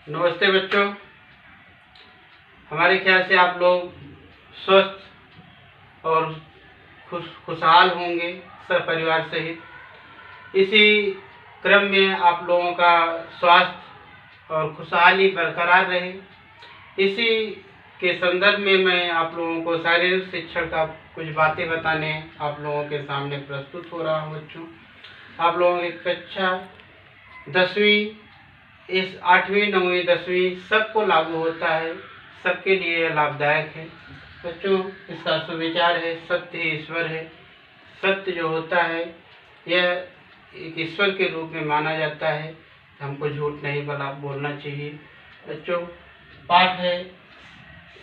नमस्ते बच्चों। हमारे ख्याल से आप लोग स्वस्थ और खुशहाल होंगे सब परिवार सहित। इसी क्रम में आप लोगों का स्वास्थ्य और खुशहाली बरकरार रहे, इसी के संदर्भ में मैं आप लोगों को शारीरिक शिक्षण का कुछ बातें बताने आप लोगों के सामने प्रस्तुत हो रहा हूँ। बच्चों, आप लोगों की कक्षा 10वीं, इस 8वीं 9वीं 10वीं सबको लागू होता है, सबके लिए लाभदायक है। बच्चों, इसका सुविचार है सत्य ही ईश्वर है। सत्य जो होता है यह एक ईश्वर के रूप में माना जाता है, हमको झूठ नहीं बोलना चाहिए। बच्चों, पाठ है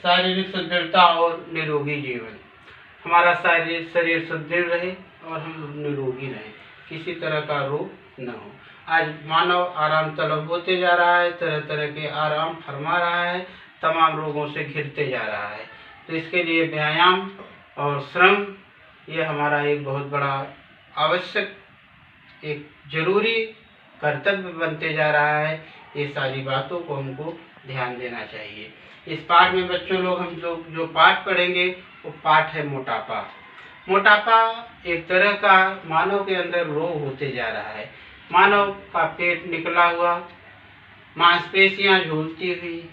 शारीरिक सुदृढ़ता और निरोगी जीवन। हमारा शरीर सुदृढ़ रहे और हम निरोगी रहें, किसी तरह का रोग न हो। आज मानव आराम तलब होते जा रहा है, तरह तरह के आराम फरमा रहा है, तमाम रोगों से घिरते जा रहा है। तो इसके लिए व्यायाम और श्रम यह हमारा एक बहुत बड़ा आवश्यक, एक जरूरी कर्तव्य बनते जा रहा है। ये सारी बातों को हमको ध्यान देना चाहिए। इस पाठ में बच्चों हम लोग जो पाठ पढ़ेंगे वो पाठ है मोटापा। मोटापा एक तरह का मानव के अंदर रोग होते जा रहा है। मानव का पेट निकला हुआ, मांसपेशियां झूलती हुई,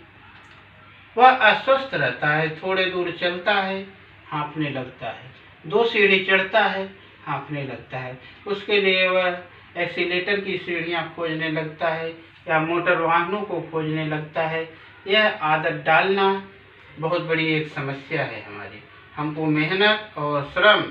वह अस्वस्थ रहता है। थोड़े दूर चलता है, हाँफने लगता है, 2 सीढ़ी चढ़ता है, हाँफने लगता है। उसके लिए वह एक्सीलेटर की सीढ़ियां खोजने लगता है या मोटर वाहनों को खोजने लगता है। यह आदत डालना बहुत बड़ी एक समस्या है हमारी। हमको मेहनत और श्रम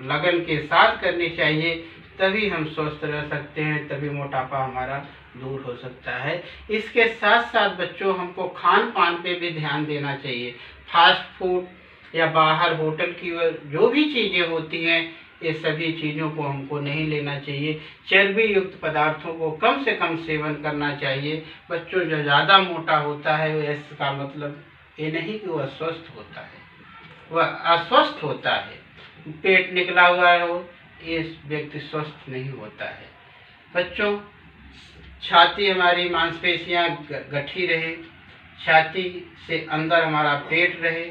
लगन के साथ करनी चाहिए, तभी हम स्वस्थ रह सकते हैं, तभी मोटापा हमारा दूर हो सकता है। इसके साथ साथ बच्चों हमको खान पान पे भी ध्यान देना चाहिए। फास्ट फूड या बाहर होटल की जो भी चीज़ें होती हैं, ये सभी चीज़ों को हमको नहीं लेना चाहिए। चर्बी युक्त पदार्थों को कम से कम सेवन करना चाहिए। बच्चों, जो ज़्यादा मोटा होता है इसका मतलब ये नहीं कि वह स्वस्थ होता है, वह अस्वस्थ होता है। पेट निकला हुआ हो, ये व्यक्ति स्वस्थ नहीं होता है। बच्चों, छाती हमारी मांसपेशियां गठी रहे, छाती से अंदर हमारा पेट रहे,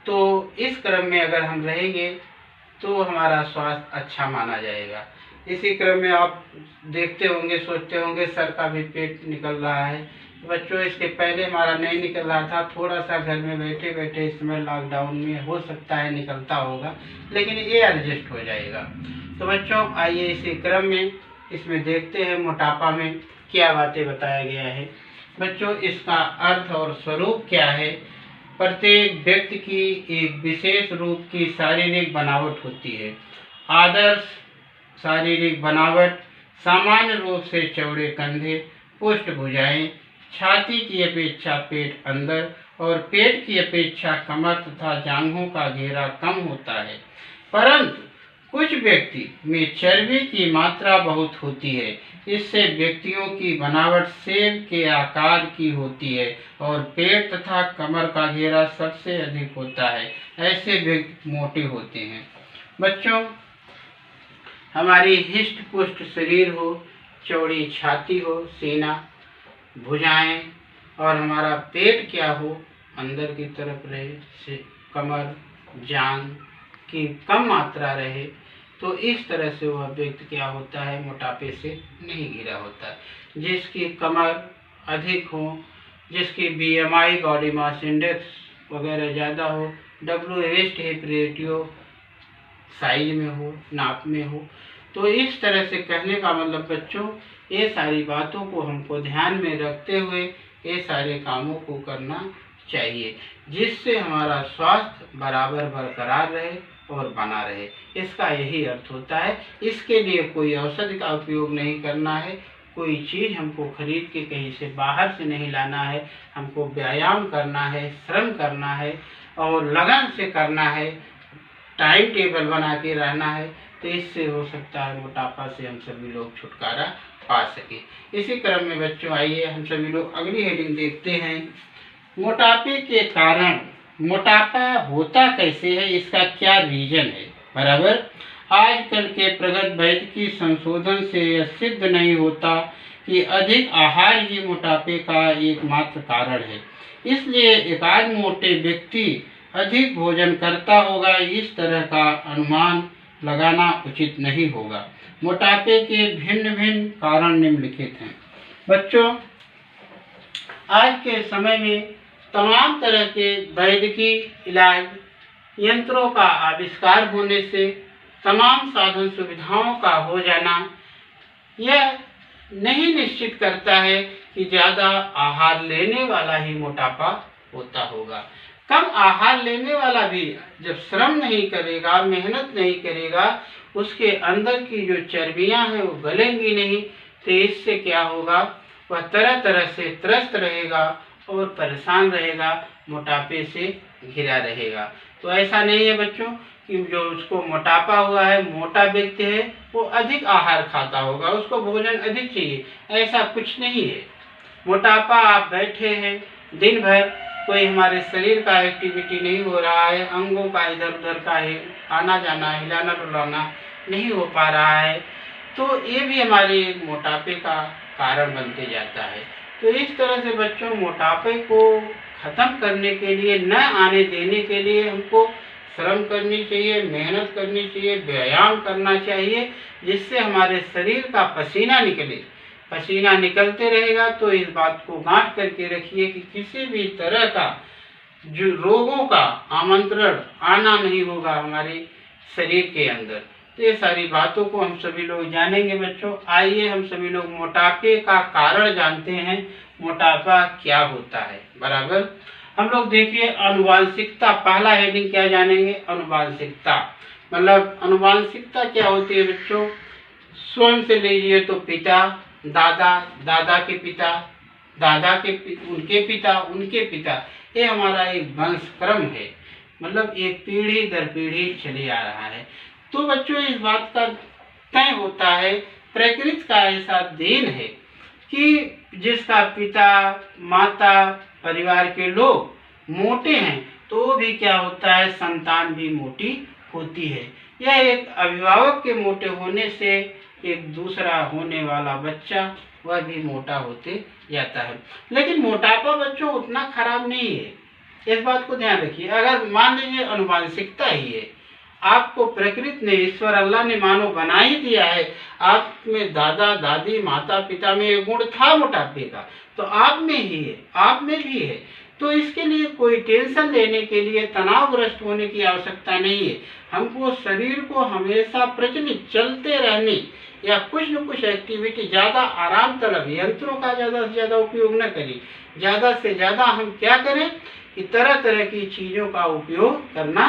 तो इस क्रम में अगर हम रहेंगे तो हमारा स्वास्थ्य अच्छा माना जाएगा। इसी क्रम में आप देखते होंगे, सोचते होंगे सर का भी पेट निकल रहा है। बच्चों, इसके पहले हमारा नहीं निकल रहा था, थोड़ा सा घर में बैठे बैठे इस समय लॉकडाउन में हो सकता है निकलता होगा, लेकिन ये एडजस्ट हो जाएगा। तो बच्चों, आइए इसी क्रम में इसमें देखते हैं मोटापा में क्या बातें बताया गया है। बच्चों, इसका अर्थ और स्वरूप क्या है। प्रत्येक व्यक्ति की एक विशेष रूप की शारीरिक बनावट होती है। आदर्श शारीरिक बनावट सामान्य रूप से चौड़े कंधे, पुष्ट भुजाएं, छाती की अपेक्षा पेट अंदर और पेट की अपेक्षा कमर तथा जांघों का घेरा कम होता है। परंतु कुछ व्यक्ति में चर्बी की मात्रा बहुत होती है। इससे व्यक्तियों की बनावट सेब के आकार की होती है और पेट तथा कमर का घेरा सबसे अधिक होता है। ऐसे व्यक्ति मोटे होते हैं। बच्चों, हमारी हिष्ट पुष्ट शरीर हो, चौड़ी छाती हो, सीना, भुजाएं और हमारा पेट क्या हो, अंदर की तरफ रहे, से कमर जांघ की कम मात्रा रहे, तो इस तरह से वह व्यक्ति क्या होता है, मोटापे से नहीं घिरा होता है। जिसकी कमर अधिक हो, जिसकी BMI बॉडी मास इंडेक्स वगैरह ज़्यादा हो, वेस्ट हिप रेशियो साइज में हो, नाप में हो, तो इस तरह से कहने का मतलब बच्चों, ये सारी बातों को हमको ध्यान में रखते हुए ये सारे कामों को करना चाहिए, जिससे हमारा स्वास्थ्य बराबर बरकरार रहे और बना रहे। इसका यही अर्थ होता है। इसके लिए कोई औषधि का उपयोग नहीं करना है, कोई चीज़ हमको खरीद के कहीं से बाहर से नहीं लाना है। हमको व्यायाम करना है, श्रम करना है और लगन से करना है, टाइम टेबल बना के रहना है, तो इससे हो सकता है मोटापा से हम सभी लोग छुटकारा पा सके। इसी क्रम में बच्चों, आइए हम सभी लोग अगली हेडिंग देखते हैं। मोटापे के कारण, मोटापा होता कैसे है, इसका क्या रीजन है। बराबर, आजकल के प्रगत वैद्य की संशोधन से यह सिद्ध नहीं होता कि अधिक आहार ही मोटापे का एकमात्र कारण है। इसलिए एकाध मोटे व्यक्ति अधिक भोजन करता होगा, इस तरह का अनुमान लगाना उचित नहीं होगा। मोटापे के भिन्न भिन्न कारण निम्नलिखित हैं। बच्चों, आज के समय में तमाम तरह के वैद्यकीय इलाज यंत्रों का आविष्कार होने से, तमाम साधन सुविधाओं का हो जाना, यह नहीं निश्चित करता है कि ज़्यादा आहार लेने वाला ही मोटापा होता होगा। कम आहार लेने वाला भी जब श्रम नहीं करेगा, मेहनत नहीं करेगा, उसके अंदर की जो चर्बियां हैं वो गलेंगी नहीं, तो इससे क्या होगा, वह तरह तरह से त्रस्त रहेगा और परेशान रहेगा, मोटापे से घिरा रहेगा। तो ऐसा नहीं है बच्चों कि जो उसको मोटापा हुआ है, मोटा व्यक्ति है, वो अधिक आहार खाता होगा, उसको भोजन अधिक चाहिए, ऐसा कुछ नहीं है। मोटापा, आप बैठे हैं दिन भर, कोई हमारे शरीर का एक्टिविटी नहीं हो रहा है, अंगों का इधर उधर का आना जाना, हिलाना डुलाना नहीं हो पा रहा है, तो ये भी हमारे मोटापे का कारण बनते जाता है। तो इस तरह से बच्चों, मोटापे को ख़त्म करने के लिए, न आने देने के लिए हमको श्रम करनी चाहिए, मेहनत करनी चाहिए, व्यायाम करना चाहिए, जिससे हमारे शरीर का पसीना निकले। पसीना निकलते रहेगा तो इस बात को गांठ करके रखिए कि किसी भी तरह का जो रोगों का आमंत्रण आना नहीं होगा हमारे शरीर के अंदर। तो ये सारी बातों को हम सभी लोग जानेंगे बच्चों। आइए हम सभी लोग मोटापे का कारण जानते हैं, मोटापा क्या होता है। बराबर, हम लोग देखिए आनुवांशिकता, पहला हेडिंग क्या जानेंगे, आनुवांशिकता। मतलब आनुवांशिकता क्या होती है बच्चों, स्वयं से लीजिए तो पिता, दादा, दादा के पिता, दादा के उनके पिता, उनके पिता, ये हमारा एक वंश क्रम है, मतलब एक पीढ़ी दर पीढ़ी चले आ रहा है। तो बच्चों, इस बात का तय होता है, प्रकृति का ऐसा देन है कि जिसका पिता, माता, परिवार के लोग मोटे हैं, तो भी क्या होता है, संतान भी मोटी होती है। यह एक अभिभावक के मोटे होने से एक दूसरा होने वाला बच्चा वह भी मोटा होते जाता है। लेकिन मोटापा बच्चों उतना खराब नहीं है, इस बात को ध्यान रखिए। अगर मान लीजिए आनुवांशिकता ही है, आपको प्रकृति ने, ईश्वर अल्लाह ने मानो बना ही दिया है, आप में दादा दादी माता पिता में ये गुण था मोटापे का, तो आप में ही है, आप में भी है। तो इसके लिए कोई टेंशन लेने के लिए, तनावग्रस्त होने की आवश्यकता नहीं है। हमको शरीर को हमेशा प्रचलित चलते रहने या कुछ न कुछ एक्टिविटी, ज़्यादा आराम तलब, यंत्रों का ज़्यादा से ज़्यादा उपयोग न करें। ज़्यादा से ज़्यादा हम क्या करें कि तरह तरह की चीज़ों का उपयोग करना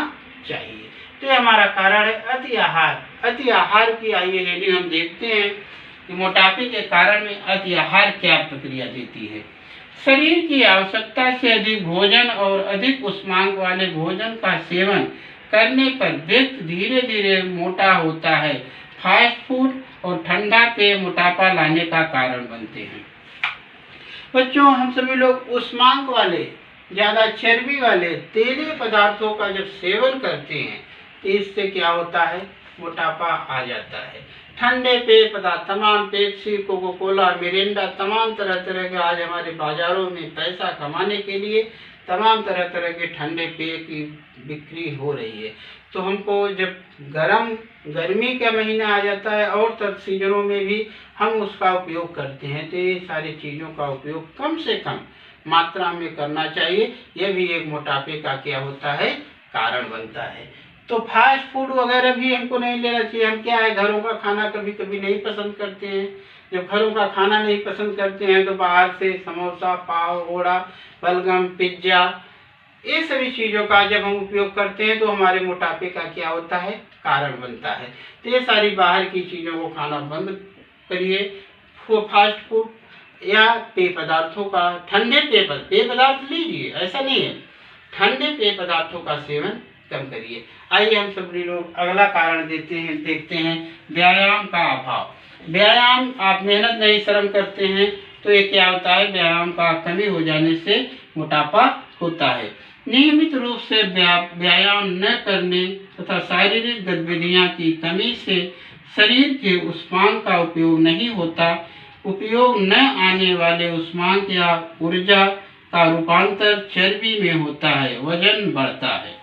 चाहिए। तो ये हमारा कारण है अति आहार। अति आहार की आइए हेडिंग हम देखते हैं कि मोटापे के कारण में अति आहार क्या प्रक्रिया देती है। शरीर की आवश्यकता से अधिक भोजन और अधिक उष्मांक वाले भोजन का सेवन करने पर व्यक्ति धीरे धीरे मोटा होता है। फास्ट फूड और ठंडा पेय मोटापा लाने का कारण बनते हैं। बच्चों, हम सभी लोग उष्मांक वाले, ज़्यादा चर्बी वाले तेलीय पदार्थों का जब सेवन करते हैं तो इससे क्या होता है, मोटापा आ जाता है। ठंडे पेय पदार्थ, तमाम पेप्सी, कोको कोला, मिरिंडा, तमाम तरह तरह के आज हमारे बाज़ारों में पैसा कमाने के लिए तमाम तरह तरह के ठंडे पेय की बिक्री हो रही है। तो हमको जब गर्मी का महीना आ जाता है और तब सीजनों में भी हम उसका उपयोग करते हैं, तो ये सारी चीज़ों का उपयोग कम से कम मात्रा में करना चाहिए। यह भी एक मोटापे का क्या होता है, कारण बनता है। तो फास्ट फूड वगैरह भी हमको नहीं लेना चाहिए। हम क्या है, घरों का खाना कभी कभी नहीं पसंद करते हैं। जब घरों का खाना नहीं पसंद करते हैं तो बाहर से समोसा, पाव, वड़ा, बलगम, पिज्ज़ा, ये सभी चीज़ों का जब हम उपयोग करते हैं तो हमारे मोटापे का क्या होता है, कारण बनता है। तो ये सारी बाहर की चीज़ों को खाना बंद करिए। फास्ट फूड या पेय पदार्थों का, ठंडे पेय पदार्थ लीजिए, ऐसा नहीं है, ठंडे पेय पदार्थों का सेवन कम करिए। आइए हम सभी लोग अगला कारण देखते हैं व्यायाम का अभाव। व्यायाम, आप मेहनत नहीं श्रम करते हैं तो ये क्या होता है, व्यायाम का कमी हो जाने से मोटापा होता है। नियमित रूप से व्यायाम न करने तथा शारीरिक गतिविधियां की कमी से शरीर के उष्मांक का उपयोग नहीं होता। उपयोग न आने वाले उष्मांक या ऊर्जा का रूपांतर चर्बी में होता है, वजन बढ़ता है।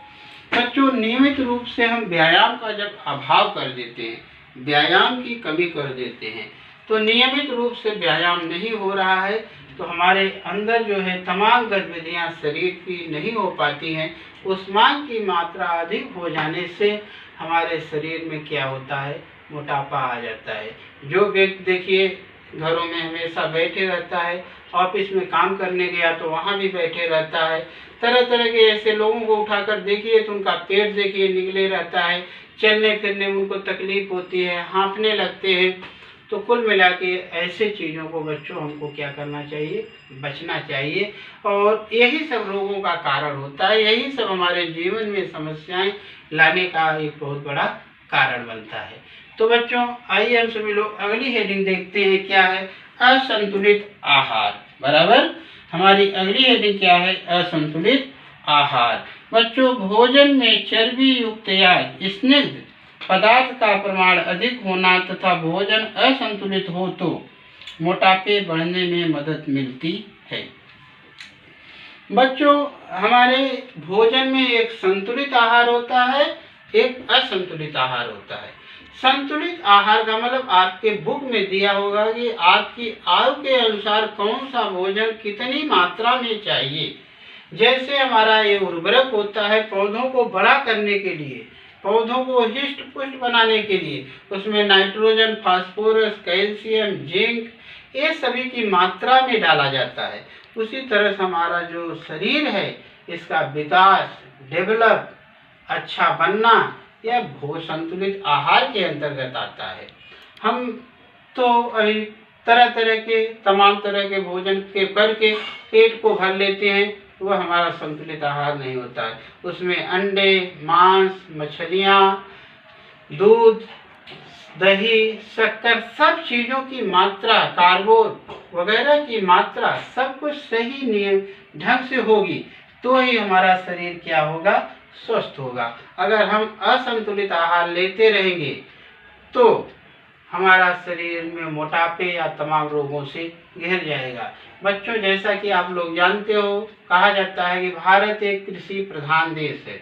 बच्चों, नियमित रूप से हम व्यायाम का जब अभाव कर देते हैं, व्यायाम की कमी कर देते हैं, तो नियमित रूप से व्यायाम नहीं हो रहा है तो हमारे अंदर जो है तमाम गतिविधियां शरीर की नहीं हो पाती हैं। उष्मांक की मात्रा अधिक हो जाने से हमारे शरीर में क्या होता है, मोटापा आ जाता है। जो व्यक्ति देखिए घरों में हमेशा बैठे रहता है, ऑफिस में काम करने गया तो वहाँ भी बैठे रहता है, तरह तरह के ऐसे लोगों को उठाकर देखिए तो उनका पेट देखिए निकले रहता है, चलने फिरने में उनको तकलीफ होती है, हाँफने लगते हैं। तो कुल मिला के ऐसे चीज़ों को बच्चों हमको क्या करना चाहिए, बचना चाहिए। और यही सब रोगों का कारण होता है, यही सब हमारे जीवन में समस्याएं लाने का एक बहुत बड़ा कारण बनता है। तो बच्चों, आइए हम सभी लोग अगली हेडिंग देखते हैं, क्या है, असंतुलित आहार। बराबर, हमारी अगली हेडिंग क्या है, असंतुलित आहार। बच्चों, भोजन में चर्बी युक्त या स्निग्ध पदार्थ का प्रमाण अधिक होना तथा भोजन असंतुलित हो तो मोटापे बढ़ने में मदद मिलती है। बच्चों, हमारे भोजन में एक संतुलित आहार होता है, एक असंतुलित आहार होता है। संतुलित आहार का मतलब आपके बुक में दिया होगा कि आपकी आयु के अनुसार कौन सा भोजन कितनी मात्रा में चाहिए। जैसे हमारा ये उर्वरक होता है पौधों को बड़ा करने के लिए, पौधों को हिष्ट पुष्ट बनाने के लिए, उसमें नाइट्रोजन, फास्फोरस, कैल्शियम, जिंक, ये सभी की मात्रा में डाला जाता है। उसी तरह से हमारा जो शरीर है, इसका विकास, डेवलप, अच्छा बनना, यह संतुलित आहार के अंतर्गत आता है। हम तो अभी तरह तरह के तमाम तरह के भोजन के करके पेट को भर लेते हैं, वह हमारा संतुलित आहार नहीं होता है। उसमें अंडे, मांस, मछलियाँ, दूध, दही, शक्कर, सब चीज़ों की मात्रा, कार्बोन वगैरह की मात्रा सब कुछ सही नियम ढंग से होगी तो ही हमारा शरीर क्या होगा, स्वस्थ होगा। अगर हम असंतुलित आहार लेते रहेंगे तो हमारा शरीर में मोटापे या तमाम रोगों से घिर जाएगा। बच्चों, जैसा कि आप लोग जानते हो, कहा जाता है कि भारत एक कृषि प्रधान देश है।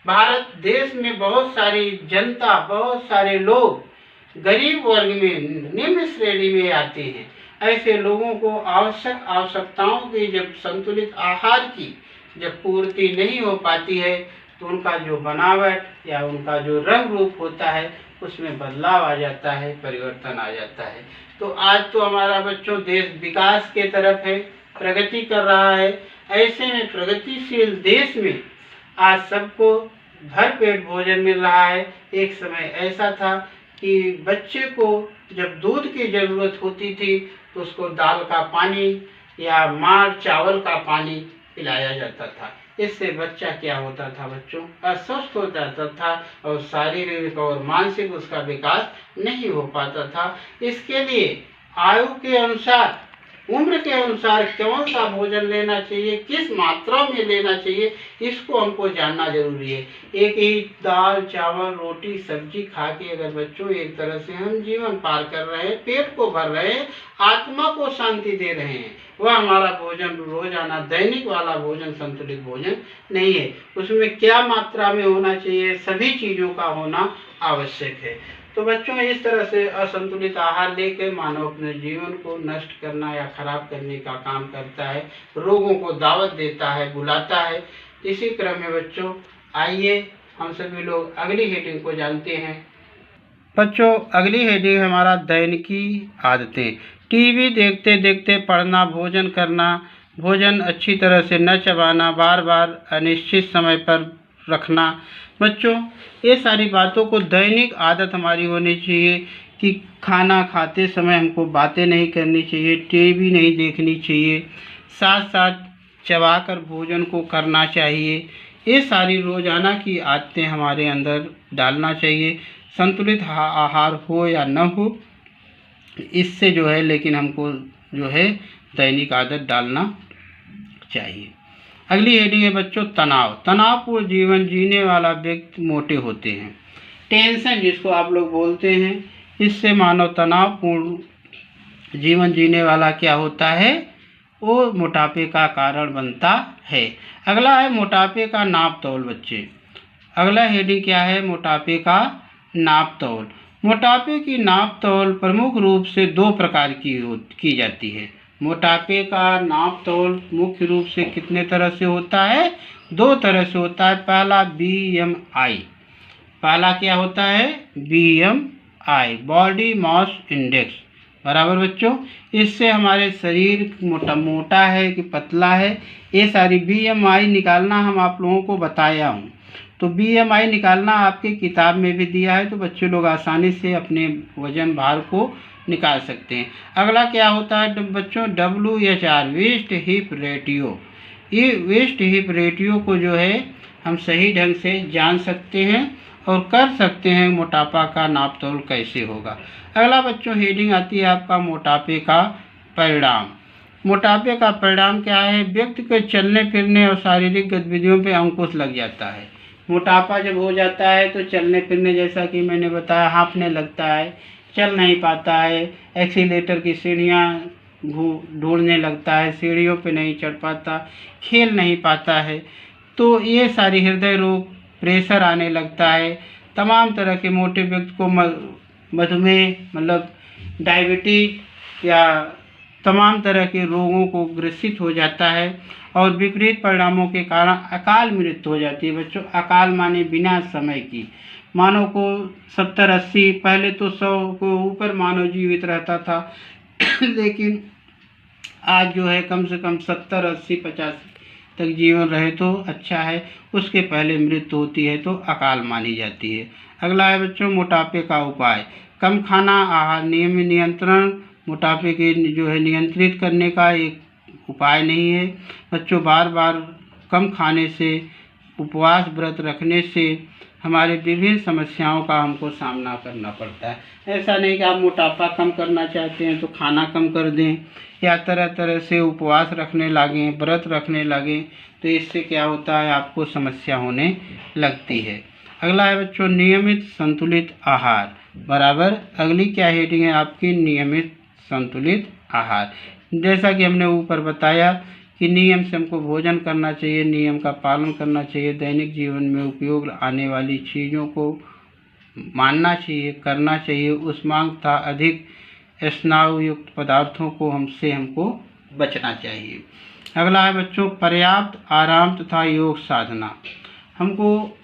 भारत देश में बहुत सारी जनता, बहुत सारे लोग गरीब वर्ग में, निम्न श्रेणी में आते हैं। ऐसे लोगों को आवश्यकताओं की जब संतुलित आहार की जब पूर्ति नहीं हो पाती है तो उनका जो बनावट या उनका जो रंग रूप होता है उसमें बदलाव आ जाता है, परिवर्तन आ जाता है। तो आज तो हमारा बच्चों देश विकास के तरफ है, प्रगति कर रहा है। ऐसे में प्रगतिशील देश में आज सबको भरपेट भोजन मिल रहा है। एक समय ऐसा था कि बच्चे को जब दूध की ज़रूरत होती थी तो उसको दाल का पानी या मार चावल का पानी पिलाया जाता था। इससे बच्चा क्या होता था बच्चों, अस्वस्थ हो जाता था और शारीरिक और मानसिक उसका विकास नहीं हो पाता था। इसके लिए आयु के अनुसार, उम्र के अनुसार कौन सा भोजन लेना चाहिए, किस मात्रा में लेना चाहिए, इसको हमको जानना जरूरी है। एक ही दाल, चावल, रोटी, सब्जी खा के अगर बच्चों एक तरह से हम जीवन पार कर रहे हैं, पेट को भर रहे हैं, आत्मा को शांति दे रहे हैं, वह हमारा भोजन रोजाना दैनिक वाला भोजन संतुलित भोजन नहीं है। उसमें क्या मात्रा में होना चाहिए, सभी चीज़ों का होना आवश्यक है। तो बच्चों, इस तरह से असंतुलित आहार लेकर मानव अपने जीवन को नष्ट करना या खराब करने का काम करता है, रोगों को दावत देता है, बुलाता है। इसी क्रम में बच्चों, आइए हम सभी लोग अगली हेडिंग को जानते हैं। बच्चों, अगली हेडिंग हमारा दैनिकी आदतें। टीवी देखते देखते पढ़ना, भोजन करना, भोजन अच्छी तरह से न चबाना, बार बार अनिश्चित समय पर रखना। बच्चों, ये सारी बातों को दैनिक आदत हमारी होनी चाहिए कि खाना खाते समय हमको बातें नहीं करनी चाहिए, टीवी नहीं देखनी चाहिए, साथ साथ चबाकर भोजन को करना चाहिए। ये सारी रोज़ाना की आदतें हमारे अंदर डालना चाहिए। संतुलित आहार हो या न हो, इससे जो है लेकिन हमको जो है दैनिक आदत डालना चाहिए। अगली हेडिंग है बच्चों तनाव। तनावपूर्ण जीवन जीने वाला व्यक्ति मोटे होते हैं। टेंशन जिसको आप लोग बोलते हैं, इससे मानव तनावपूर्ण जीवन जीने वाला क्या होता है, वो मोटापे का कारण बनता है। अगला है मोटापे का नाप तौल बच्चे। अगला हेडिंग क्या है, मोटापे का नाप तौल। मोटापे की नाप तौल प्रमुख रूप से दो प्रकार की जाती है। मोटापे का नाप तौल मुख्य रूप से कितने तरह से होता है, दो तरह से होता है। पहला BMI, पहला क्या होता है, BMI बॉडी मास इंडेक्स, बराबर बच्चों। इससे हमारे शरीर मोटा है कि पतला है, ये सारी BMI निकालना हम आप लोगों को बताया हूँ। तो BMI निकालना आपकी किताब में भी दिया है, तो बच्चे लोग आसानी से अपने वजन भार को निकाल सकते हैं। अगला क्या होता है बच्चों, WHR वेस्ट हिप रेटियो। ये वेस्ट हिप रेटियो को जो है हम सही ढंग से जान सकते हैं और कर सकते हैं मोटापा का नाप तौल कैसे होगा। अगला बच्चों हेडिंग आती है आपका मोटापे का परिणाम। मोटापे का परिणाम क्या है, व्यक्ति के चलने फिरने और शारीरिक गतिविधियों पे अंकुश लग जाता है। मोटापा जब हो जाता है तो चलने फिरने, जैसा कि मैंने बताया, हाँफने लगता है, चल नहीं पाता है, एक्सीलेटर की सीढ़ियाँ ढूंढने लगता है, सीढ़ियों पे नहीं चढ़ पाता, खेल नहीं पाता है। तो ये सारी हृदय रोग, प्रेशर आने लगता है, तमाम तरह के मोटे व्यक्ति को मधुमेह मतलब डायबिटीज या तमाम तरह के रोगों को ग्रसित हो जाता है और विपरीत परिणामों के कारण अकाल मृत्यु हो जाती है बच्चों। अकाल माने बिना समय की। मानव को 70-80, पहले तो 100 को ऊपर मानव जीवित रहता था लेकिन आज जो है कम से कम 70, 80, 85 तक जीवन रहे तो अच्छा है, उसके पहले मृत्यु होती है तो अकाल मानी जाती है। अगला है बच्चों मोटापे का उपाय। कम खाना, आहार नियमित नियंत्रण मोटापे के जो है नियंत्रित करने का एक उपाय नहीं है बच्चों। बार बार कम खाने से, उपवास व्रत रखने से हमारे विभिन्न समस्याओं का हमको सामना करना पड़ता है। ऐसा नहीं कि आप मोटापा कम करना चाहते हैं तो खाना कम कर दें या तरह तरह से उपवास रखने लगें, व्रत रखने लगें, तो इससे क्या होता है, आपको समस्या होने लगती है। अगला है बच्चों नियमित संतुलित आहार, बराबर। अगली क्या हेडिंग है आपकी, नियमित संतुलित आहार। जैसा कि हमने ऊपर बताया कि नियम से हमको भोजन करना चाहिए, नियम का पालन करना चाहिए, दैनिक जीवन में उपयोग आने वाली चीज़ों को मानना चाहिए, करना चाहिए। उष्मांक तथा अधिक स्नायु युक्त पदार्थों को हमको बचना चाहिए। अगला है बच्चों पर्याप्त आराम तथा योग साधना। हमको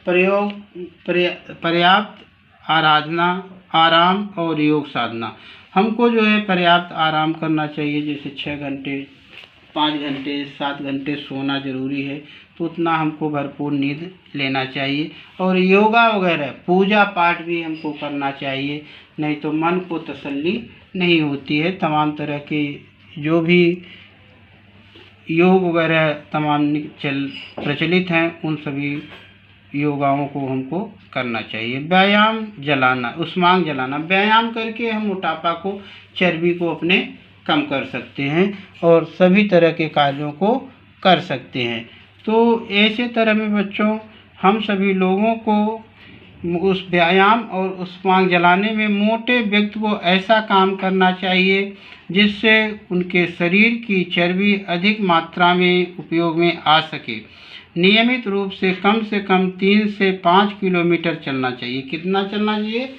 पर्याप्त आराम और योग साधना। हमको जो है पर्याप्त आराम करना चाहिए, जैसे 6 घंटे, 5 घंटे, 7 घंटे सोना जरूरी है, तो उतना हमको भरपूर नींद लेना चाहिए। और योगा वगैरह पूजा पाठ भी हमको करना चाहिए, नहीं तो मन को तसल्ली नहीं होती है। तमाम तरह के जो भी योग वगैरह तमाम प्रचलित हैं, उन सभी योगाओं को हमको करना चाहिए। व्यायाम जलाना, उष्मांक जलाना, व्यायाम करके हम मोटापा को, चर्बी को अपने कम कर सकते हैं और सभी तरह के कार्यों को कर सकते हैं। तो ऐसे तरह में बच्चों हम सभी लोगों को उस व्यायाम और उष्मांक जलाने में मोटे व्यक्ति को ऐसा काम करना चाहिए जिससे उनके शरीर की चर्बी अधिक मात्रा में उपयोग में आ सके। नियमित रूप से कम 3 से 5 किलोमीटर चलना चाहिए। कितना चलना चाहिए,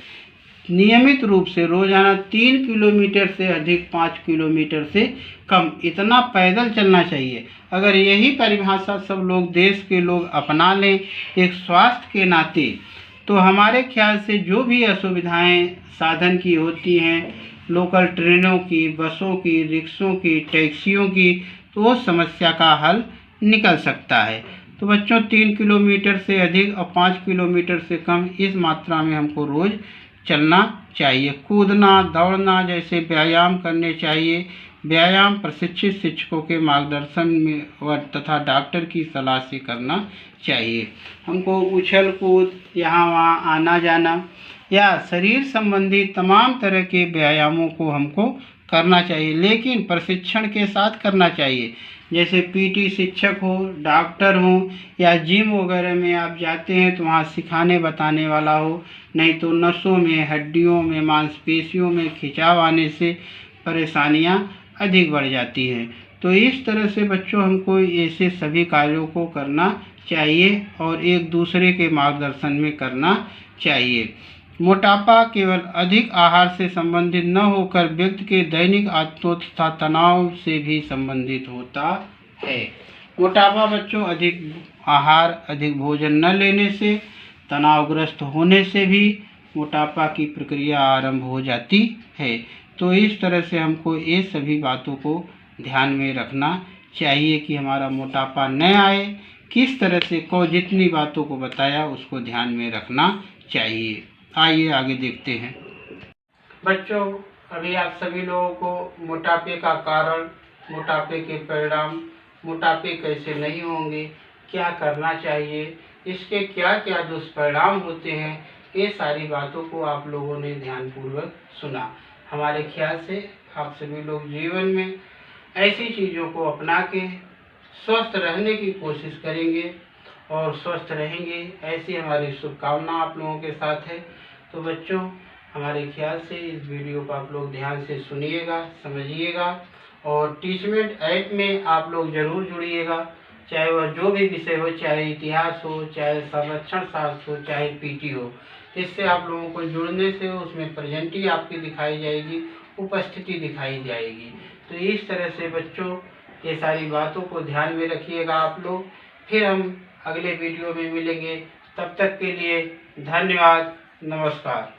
नियमित रूप से रोजाना 3 किलोमीटर से अधिक, 5 किलोमीटर से कम, इतना पैदल चलना चाहिए। अगर यही परिभाषा सब लोग, देश के लोग अपना लें एक स्वास्थ्य के नाते, तो हमारे ख्याल से जो भी असुविधाएं साधन की होती हैं, लोकल ट्रेनों की, बसों की, रिक्शों की, टैक्सियों की, तो वो समस्या का हल निकल सकता है। तो बच्चों 3 किलोमीटर से अधिक और 5 किलोमीटर से कम इस मात्रा में हमको रोज़ चलना चाहिए। कूदना, दौड़ना जैसे व्यायाम करने चाहिए। व्यायाम प्रशिक्षित शिक्षकों के मार्गदर्शन में तथा डॉक्टर की सलाह से करना चाहिए। हमको उछल कूद, यहाँ वहाँ आना जाना या शरीर संबंधी तमाम तरह के व्यायामों को हमको करना चाहिए, लेकिन प्रशिक्षण के साथ करना चाहिए। जैसे पीटी शिक्षक हो, डॉक्टर हो या जिम वगैरह में आप जाते हैं तो वहाँ सिखाने बताने वाला हो, नहीं तो नसों में, हड्डियों में, मांसपेशियों में खिंचाव आने से परेशानियां अधिक बढ़ जाती हैं। तो इस तरह से बच्चों हमको ऐसे सभी कार्यों को करना चाहिए और एक दूसरे के मार्गदर्शन में करना चाहिए। मोटापा केवल अधिक आहार से संबंधित न होकर व्यक्ति के दैनिक आदतों तथा तनाव से भी संबंधित होता है। मोटापा बच्चों अधिक आहार, अधिक भोजन न लेने से, तनावग्रस्त होने से भी मोटापा की प्रक्रिया आरंभ हो जाती है। तो इस तरह से हमको ये सभी बातों को ध्यान में रखना चाहिए कि हमारा मोटापा न आए। किस तरह से जितनी बातों को बताया उसको ध्यान में रखना चाहिए। आइए आगे देखते हैं। बच्चों, अभी आप सभी लोगों को मोटापे का कारण, मोटापे के परिणाम, मोटापे कैसे नहीं होंगे, क्या करना चाहिए, इसके क्या क्या दुष्परिणाम होते हैं, ये सारी बातों को आप लोगों ने ध्यानपूर्वक सुना। हमारे ख्याल से आप सभी लोग जीवन में ऐसी चीज़ों को अपना के स्वस्थ रहने की कोशिश करेंगे और स्वस्थ रहेंगे, ऐसी हमारी शुभकामना आप लोगों के साथ है। तो बच्चों, हमारे ख्याल से इस वीडियो को आप लोग ध्यान से सुनिएगा, समझिएगा और टीचमेंट ऐप में आप लोग ज़रूर जुड़िएगा, चाहे वह जो भी विषय हो, चाहे इतिहास हो, चाहे संरक्षण शास्त्र हो, चाहे पीटी हो। इससे आप लोगों को जुड़ने से उसमें प्रेजेंटी आपकी दिखाई जाएगी, उपस्थिति दिखाई जाएगी। तो इस तरह से बच्चों ये सारी बातों को ध्यान में रखिएगा आप लोग। फिर हम अगले वीडियो में मिलेंगे, तब तक के लिए धन्यवाद, नमस्कार।